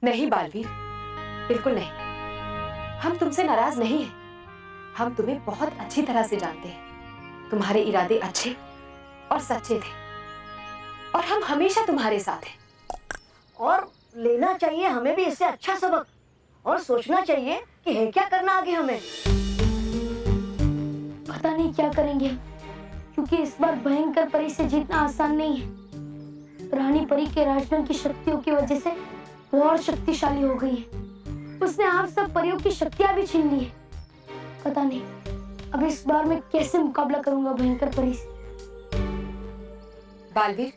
नहीं बालवीर, बिल्कुल नहीं। हम तुमसे नाराज नहीं हैं। हम तुम्हें बहुत अच्छी तरह से जानते हैं। तुम्हारे इरादे अच्छे और सच्चे थे और हम हमेशा तुम्हारे साथ हैं। और लेना चाहिए हमें भी इससे अच्छा सबक, और सोचना चाहिए कि है क्या करना आगे हमें। पता नहीं क्या करेंगे, क्योंकि इस बार भयंकर परी से जीतना आसान नहीं है। रानी परी के राजदंड की शक्तियों की वजह से वो और शक्तिशाली हो गई है। उसने आप सब परियों की शक्तियां भी छीन ली है। पता नहीं अब इस बार मैं कैसे मुकाबला करूंगा भयंकर परी से। बालवीर,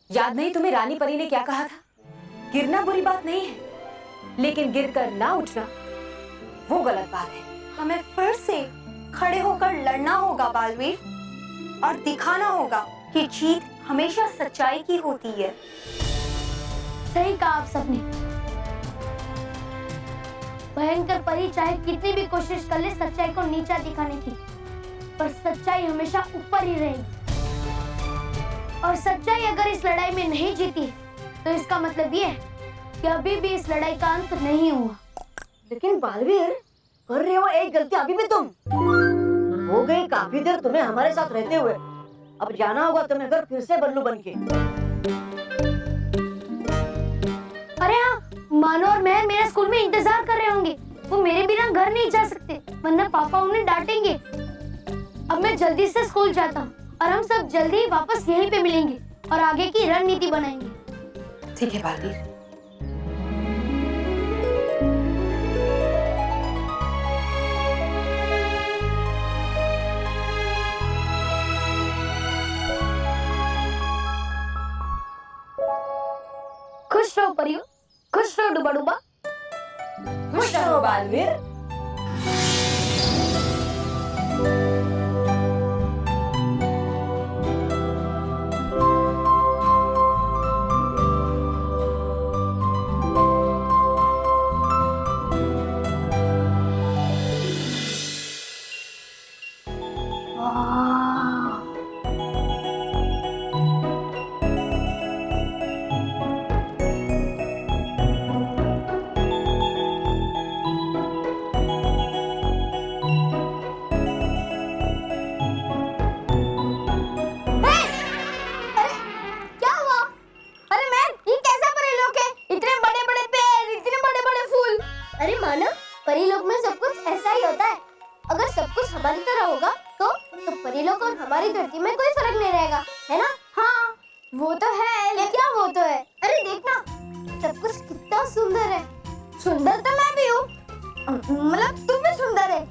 याद नहीं तुम्हें रानी परी ने क्या कहा था? गिरना बुरी बात नहीं है, लेकिन गिरकर ना उठना वो गलत बात है। हमें फिर से खड़े होकर लड़ना होगा बालवीर, और दिखाना होगा कि जीत हमेशा सच्चाई की होती है। सही कहा आप सबने। भयंकर परी चाहे कितनी भी कोशिश कर ले सच्चाई को नीचा दिखाने की, पर सच्चाई हमेशा ऊपर ही रहेगी। और सच्चाई अगर इस लड़ाई में नहीं जीती तो इसका मतलब ये है कि अभी भी इस लड़ाई का अंत नहीं हुआ। लेकिन बालवीर, कर रहे हो एक गलती अभी भी तुम। हो गई काफी देर तुम्हें हमारे साथ रहते हुए, अब जाना होगा तुम्हें घर फिर से बल्लू बनके। अरे हाँ, मानो और मैं मेरे स्कूल में इंतजार कर रहे होंगे। वो मेरे बिना घर नहीं जा सकते, वरना पापा उन्हें डांटेंगे। अब मैं जल्दी से स्कूल जाता हूँ और हम सब जल्दी ही वापस यहीं पे मिलेंगे और आगे की रणनीति बनाएंगे। ठीक है बालवीर। खुश रहो परियो, खुश रहो डुबा डुबा। खुश रहो बालवीर। परिलोक में सब कुछ ऐसा ही होता है। अगर सब कुछ हमारी तरह होगा तो परिलोक और हमारी धरती में कोई फर्क नहीं रहेगा, है ना? हाँ, वो तो है। क्या वो तो है? अरे देखना, सब कुछ कितना सुंदर है। सुंदर तो मैं भी हूँ, मतलब तुम भी सुंदर है।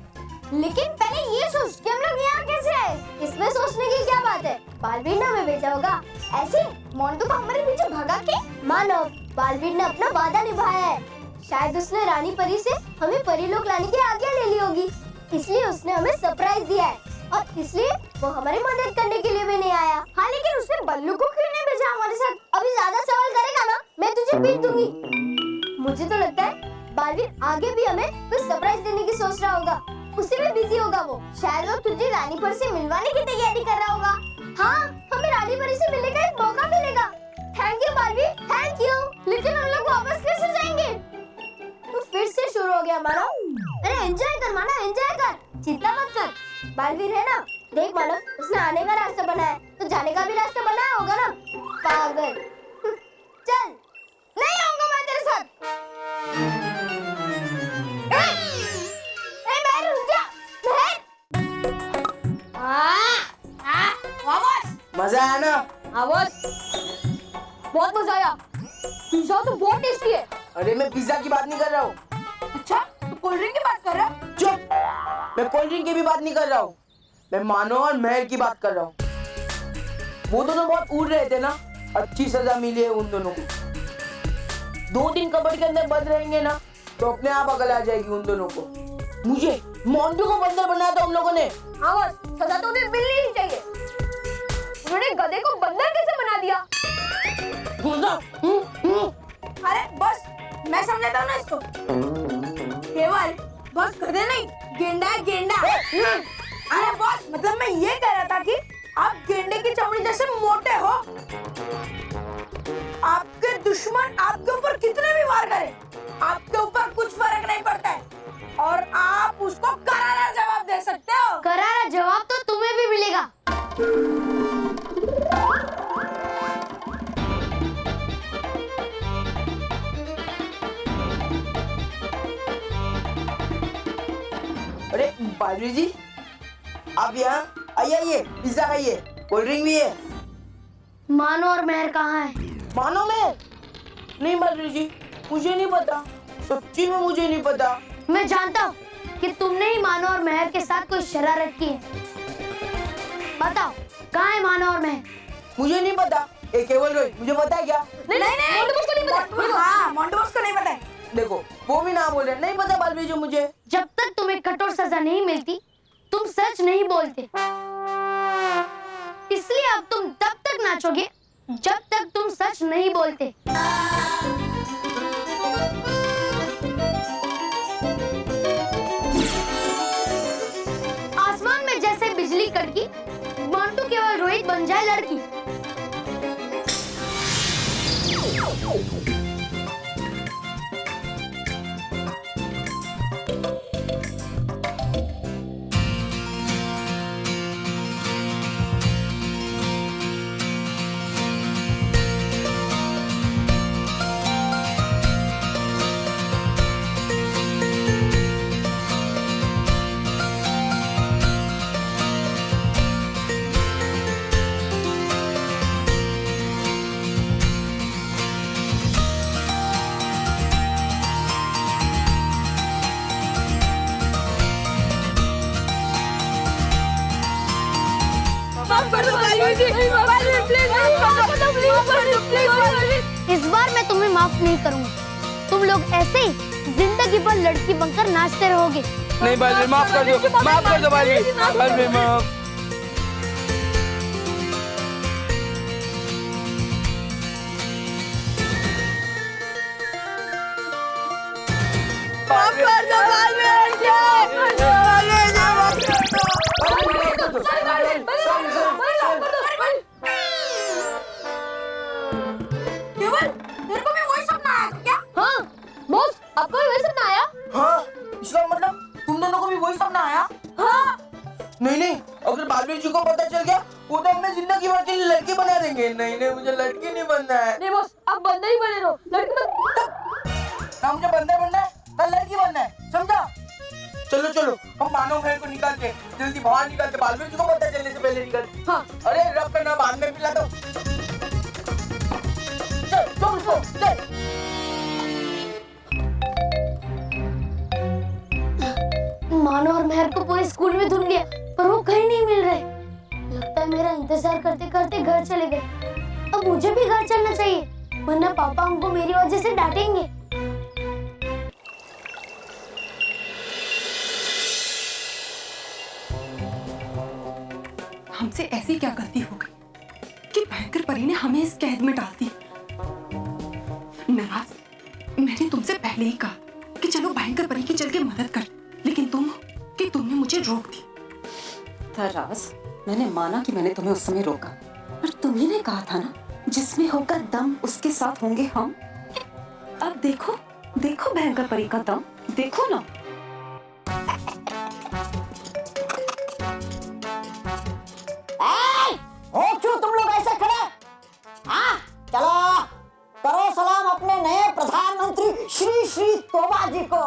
लेकिन पहले ये सोच कि हम लोग यहाँ कैसे आए? इसमें सोचने की क्या बात है? बालवीर ने हमें भेजा होगा ऐसे मोंटू को हमारे पीछे भगा के। मानव, बालवीर ने अपना वादा निभाया है। शायद उसने रानी परी से हमें परिलोक लाने की आज्ञा ले ली होगी, इसलिए उसने हमें सरप्राइज दिया है और इसलिए वो हमारी मदद करने के लिए भी नहीं आया। हाँ, लेकिन उसने बल्लू को क्यों नहीं भेजा हमारे साथ? अभी ज्यादा सवाल करेगा ना, मैं तुझे पीट दूंगी। मुझे तो लगता है बालवीर आगे भी हमें कुछ सरप्राइज देने की सोच रहा होगा। उसी में बिजी होगा वो। शायद वो तुझे रानी परी से मिलवाने की तैयारी कर रहा होगा। हाँ, हमें रानी परी से मिलने का एक मौका मिलेगा। Thank you Baalveer, thank you. लेकिन हम लोग वापस कैसे जाएंगे? तो फिर से शुरू हो गया मानव। अरे एंजॉय कर मानव, एंजॉय कर, चिंता मत कर। बालवीर है ना, देख मानव, उसने आने का रास्ता बनाया है, तो जाने का भी रास्ता बनाया होगा ना, पागल। चल, नहीं आऊंगा मैं तेरे साथ। मजा आया ना? हाँ बॉस, बहुत मजा आया। पिज्जा तो बहुत टेस्टी है। अरे मैं पिज्जा की बात नहीं कर रहा हूँ। अच्छा, तो कोल्ड ड्रिंक की बात कर रहा है? चुप, मैं कोल्ड ड्रिंक की भी बात नहीं कर रहा हूँ। मैं मानो और महर की बात कर रहा हूँ। वो दोनों बहुत उड़ रहे थे ना, अच्छी सजा मिली है उन दोनों को। 2 दिन कबर्ड के अंदर बंद रहेंगे ना तो अपने आप अकल आ जाएगी उन दोनों को। मुझे मोंटू को बंदर बनाया था उन लोगों ने। हाँ बॉस, सजा तो उन्हें मिलनी ही चाहिए। उन्होंने गधे को बंदर कैसे बना दिया? अरे बॉस, मैं समझाता हूँ ना इसको। केवल बॉस गधे नहीं, गेंडा है, गेंडा। अरे बॉस, मतलब मैं ये कह रहा था कि आप गेंडे की चमड़ी जैसे मोटे हो। आपके दुश्मन आपके ऊपर कितने भी वार करे, आपके ऊपर कुछ फर्क नहीं पड़ता है और आप उसको करारा जवाब दे सकते हो। करारा जवाब तो तुम्हें भी मिलेगा। अरे बालवीर जी, आप यहाँ आइए, पिज्जा खाइए, कोल्ड ड्रिंक भी है। मानो और मेहर कहाँ है? मानो मैं नहीं बालवीर जी, मुझे नहीं पता, सच्ची में मुझे नहीं पता। मैं जानता हूँ कि तुमने ही मानो और मेहर के साथ कोई शरारत की है। बताओ कहाँ है मानो और मेहर? मुझे नहीं पता, ये केवल रोहित मुझे पता है क्या? नहीं, मोंटू बॉस को नहीं पता। हाँ, मोंटू बॉस को नहीं पता है। देखो वो भी ना बोले, नहीं पता बालवीर जी मुझे। जब तक तुम्हें कठोर सजा नहीं मिलती तुम सच नहीं बोलते, इसलिए अब तुम तब तक नाचोगे जब तक तुम सच नहीं बोलते। आसमान में जैसे बिजली कड़की, मोंटू केवल रोहित बन जाए लड़की। इस बार मैं तुम्हें माफ नहीं करूंगा। तुम लोग ऐसे ही जिंदगी भर लड़की बनकर नाचते रहोगे। नहीं बालवीर, माफ कर दो बालवीर, माफ। केवल तेरे को भी वही सपना आया था क्या? हाँ बॉस, आपको भी वैसे ना आया? हाँ, इसका मतलब तुम दोनों को भी वही सपना आया? हाँ। नहीं, अगर बालवीर जी को पता चल गया वो तो हमें जिंदगी भर के लिए लड़की बना देंगे। नहीं, मुझे लड़की नहीं बनना है। नहीं बॉस, आप बंदर ही बने रहो, लड़की मत। ना मुझे बंदर बनना है ना लड़की बनना है, समझा? चलो हम मानो मेहर को निकालते, जल्दी बाहर निकालते, बालवीर जी को पता चलने से पहले निकालते। हाँ। अरे रब करना, बाद में पिला दो। चल। मानो और मेहर को पूरे स्कूल में ढूंढ लिया पर वो कहीं नहीं मिल रहे। लगता है मेरा इंतजार करते करते घर चले गए। अब मुझे भी घर चलना चाहिए वरना पापा हमको मेरी वजह से डांटेंगे। हमसे ऐसी क्या गलती हो गई कि भयंकर परी ने हमें इस कैद में डाल दी। नाराज, मैंने तुमसे पहले ही कहा कि चलो भयंकर परी की चल के मदद कर, लेकिन तुमने मुझे रोक दी। नाराज, मैंने माना कि मैंने तुम्हें उस समय रोका, पर तुम्ही ने कहा था ना, जिसमें होगा दम उसके साथ होंगे हम। अब देखो भयंकर परी का दम देखो ना। हो क्यों तुम लोग ऐसे खड़े? हाँ, चलो करो सलाम अपने नए प्रधानमंत्री श्री तोबा जी को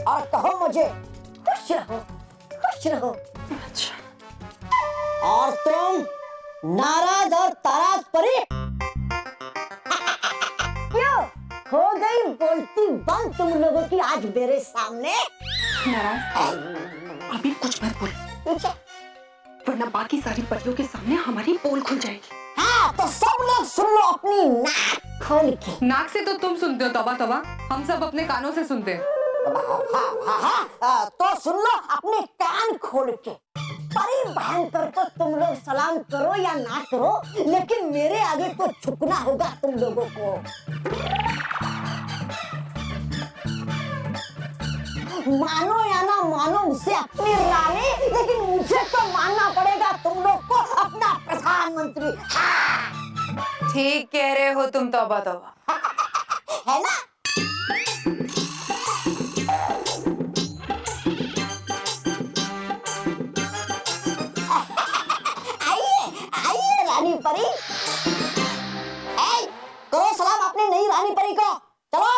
और कहो मुझे खुश रहो। और तुम नाराज और ताराज परी क्यों हो गई बोलती बंद तुम लोगों की आज मेरे सामने? नाराज, अभी कुछ मत बोल, वरना बाकी सारी परियों के सामने हमारी पोल खुल जाएगी। हाँ, तो सब लोग सुन लो अपनी नाक खोल के। नाक से तो तुम सुनते हो तौबा, हम सब अपने कानों से सुनते हैं। हाँ, तो सुन लो अपने कान खोल के। परी भयंकर को तुम लोग सलाम करो या ना करो, लेकिन मेरे आगे तो झुकना होगा तुम लोगों को। मानो या ना मानो उसे अपनी रानी, लेकिन मुझे तो मानना पड़ेगा तुम लोग को अपना प्रधानमंत्री। हाँ। ठीक कह रहे हो तुम, तौबा तौबा। है ना? आइए आइए रानी परी। करो सलाम अपनी नई रानी परी को। चलो।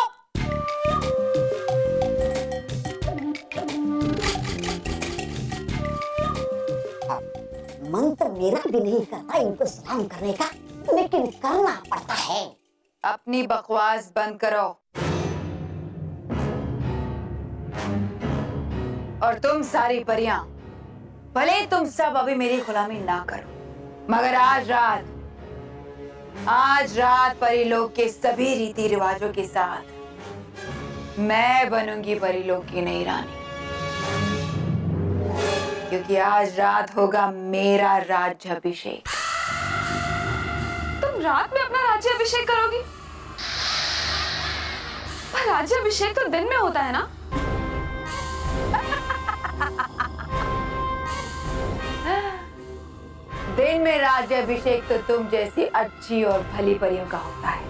मन तो मेरा भी नहीं करता इनको सलाम करने का, लेकिन करना पड़ता है। अपनी बकवास बंद करो। और तुम सारी परियां, भले तुम सब अभी मेरी गुलामी ना करो, मगर आज रात परीलोक के सभी रीति रिवाजों के साथ मैं बनूंगी परीलोक की नई रानी, क्योंकि आज रात होगा मेरा राज्याभिषेक। तुम रात में अपना राज्याभिषेक करोगी? पर राज्याभिषेक तो दिन में होता है ना? दिन में राज्याभिषेक तो तुम जैसी अच्छी और भली परियों का होता है।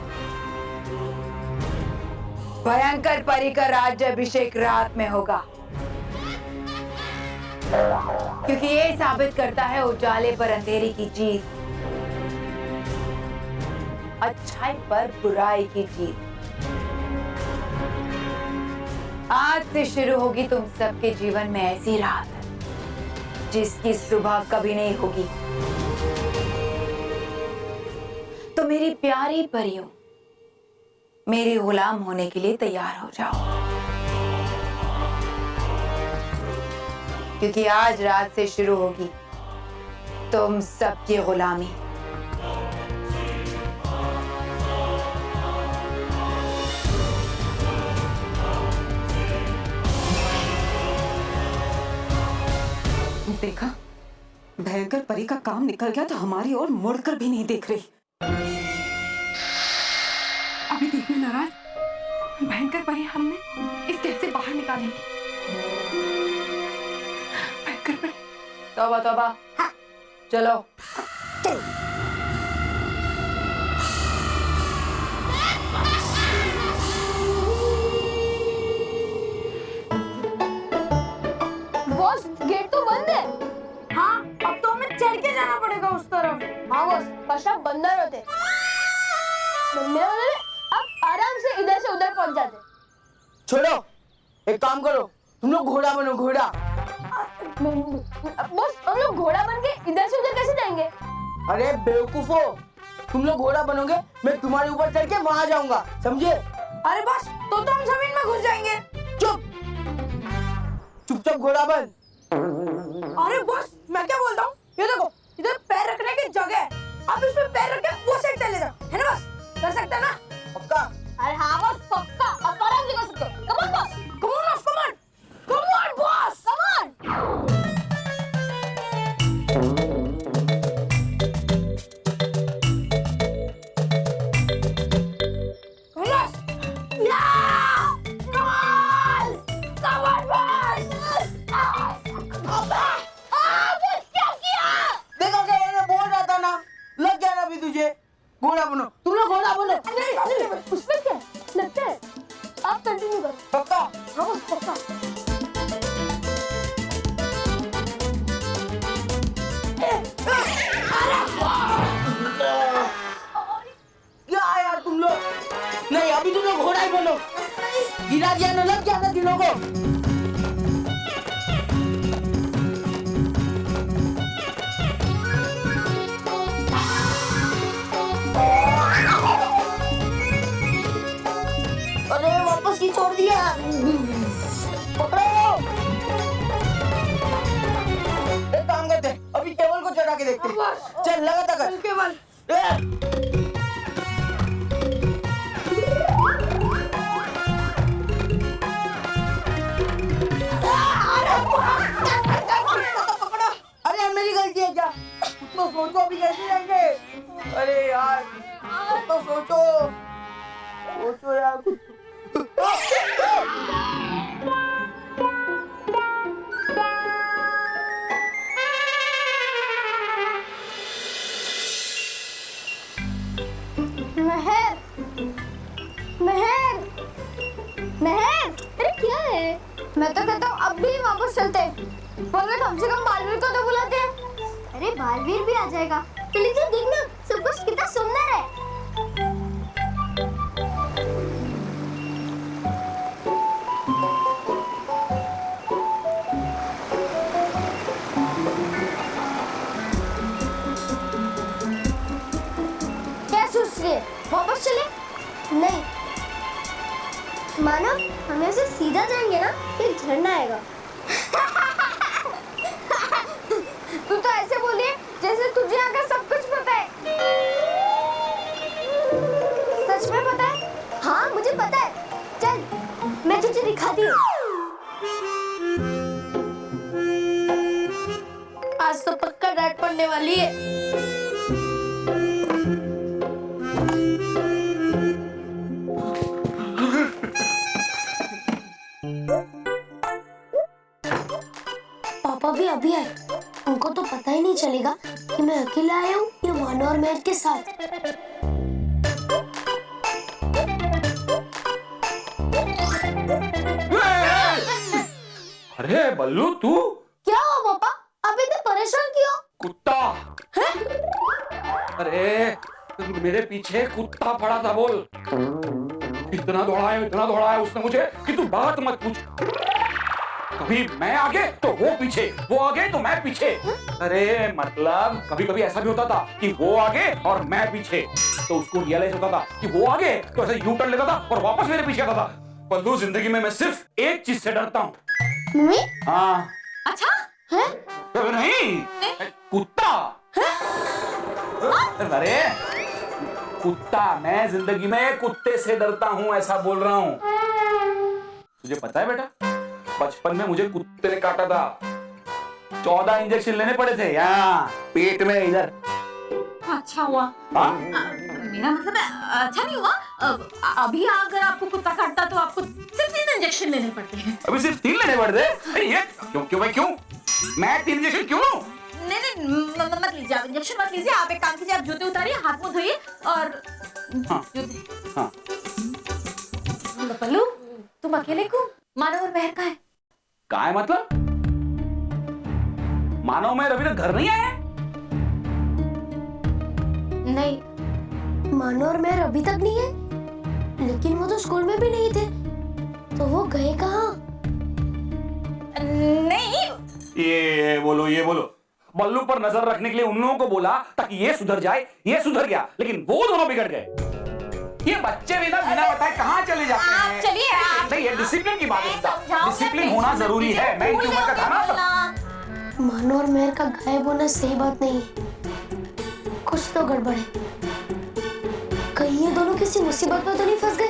भयंकर परी का राज्याभिषेक रात में होगा, क्योंकि ये साबित करता है उजाले पर अंधेरी की जीत, अच्छाई पर बुराई की जीत। आज से शुरू होगी तुम सबके जीवन में ऐसी रात जिसकी सुबह कभी नहीं होगी। तो मेरी प्यारी परियों, मेरी गुलाम होने के लिए तैयार हो जाओ, क्योंकि आज रात से शुरू होगी तुम सबकी गुलामी। देखा, भयंकर परी का काम निकल गया तो हमारी ओर मुड़कर भी नहीं देख रही। अभी देखने नाराज, भयंकर परी हमने इस देश से बाहर निकालेंगे। भयंकर परी। तौबा तौबा। चलो। बॉस, गेट तो बंद है। हाँ, अब तो हमें चढ़ के जाना पड़ेगा उस तरफ। हाँ बॉस, फर्स्ट बंदर होते। मम्मी वाले अब आराम से इधर से उधर पहुंच जाते। छोड़ो, एक काम करो, तुम लोग घोड़ा बनो, घोड़ा। बॉस, हम लोग घोड़ा बन के इधर से उधर कैसे जाएंगे? अरे बेवकूफो, तुम लोग घोड़ा बनोगे, मैं तुम्हारे ऊपर चढ़ के वहां जाऊंगा, समझे? अरे बॉस, तो हम जमीन में घुस जाएंगे। चुप, चुपचाप घोड़ा बन। अरे बॉस, मैं क्या बोलता हूँ, ये देखो, इधर पैर रखने की जगह है। आप इस पे पैर रख के वो साइड चले जाओ, है ना बॉस? कर सकते हैं ना? पक्का? अरे हाँ बॉस, पक्का। अब आराम से कर सकते हो। Come on boss, Come on, come on, come on, boss, come on. come on, boss. Yeah, come on, boss. Boss क्या किया? देखो क्या मैंने बोल रहा था ना, लग गया ना अभी तुझे। घोड़ा बनो, तुम लोग घोड़ा बनो। उसमें क्या लगता है? आप कंटिन्यू करो। पक्का? हाँ बॉस, पक्का। क्या यार तुम लोग? नहीं, अभी तुम लोग घोड़ा ही बनो। गिरा दिया ना, लग गया ना दिनों को। अरे वापस ही छोड़ दिया। पकड़ो। एक काम करते हैं, अभी टेबल को चढ़ा के देखते हैं। चल लगातार कर। केवल अरे मेरी गलती है क्या? तो सोचो अभी कैसे जाएंगे? अरे यार, तो सोचो यार। महक, अरे क्या है? मैं तो कहता हूँ अब भी वापस चलते हैं। पर कम से कम बालवीर को तो बुलाते हैं। अरे बालवीर भी आ जाएगा। तो लेकिन देखना सब कुछ कितना सुंदर है। क्या सोच रही है? वापस चले? नहीं मानो हम ऐसे सीधा जाएंगे ना तो झरना आएगा। तू तो ऐसे बोली है जैसे तुझे यहाँ का सब कुछ पता है। सच में पता है? हाँ मुझे पता है। चल मैं तुझे दिखाती हूँ। आज तो पक्का डांट पड़ने वाली है। पापा भी अभी आए। उनको तो पता ही नहीं चलेगा कि मैं अकेला आया हूँ या मानो और महक के साथ। अरे बल्लू तू क्या हुआ पापा? अभी तो परेशान क्यों? कुत्ता अरे मेरे पीछे कुत्ता पड़ा था बोल। इतना दौड़ा है उसने मुझे कि तू बात मत पूछ। कभी मैं आगे तो वो पीछे, वो आगे तो मैं पीछे। अरे मतलब कभी कभी ऐसा भी होता था कि वो आगे और मैं पीछे, तो उसको रियलाइज होता था कि वो आगे तो ऐसे यू टर्न लेता था और वापस मेरे पीछे आता था। बल्लू जिंदगी में मैं सिर्फ एक चीज से डरता हूँ। मम्मी? हाँ। अच्छा है? नहीं कुत्ता। अरे कुत्ता, मैं जिंदगी में कुत्ते से डरता हूँ, ऐसा बोल रहा हूँ। तुझे पता है बेटा, बचपन में मुझे कुत्ते ने काटा था। 14 इंजेक्शन लेने पड़े थे यहाँ पेट में इधर। अच्छा हुआ। मेरा मतलब अच्छा नहीं हुआ। अभी अगर आपको कुत्ता काटता तो आपको सिर्फ 3 इंजेक्शन लेने पड़ते हैं। अभी सिर्फ 3 लेने पड़ते? ये क्यों भाई क्यों? मैं 3 इंजेक्शन क्यों लूं? नहीं मत लीजिए, आप इंजेक्शन मत लीजिए। आप एक काम कीजिए, आप जूते उतारिए, हाथ मुंह धोइए और जूते। हाँ। बल्लू तुम अकेले क्यों? मानव और महक कहाँ है? कहाँ है मतलब? मानव में अभी तक घर नहीं आया? नहीं मानो और महक अभी तक नहीं है, लेकिन वो तो स्कूल में भी नहीं थे, तो वो गए कहाँ? नहीं ये बोलो बल्लू पर नजर रखने के लिए उन लोगों को बोला ताकि ये सुधर जाए, ये सुधर गया, लेकिन वो दोनों बिगड़ गए। ये बच्चे बिना बताए कहाँ चले जाते हैं? चलिए आप। नहीं, ये डिसिप्लिन की बात है। डिसिप्लिन होना जरूरी है। मैं इनकी उम्र का था ना। मानो और महक का गायब होना सही बात नहीं है, कुछ तो गड़बड़ है। कहीं ये दोनों किसी मुसीबत में तो नहीं फंस गए?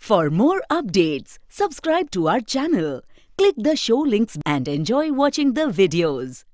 For more updates, subscribe to our channel, click the show links and enjoy watching the videos.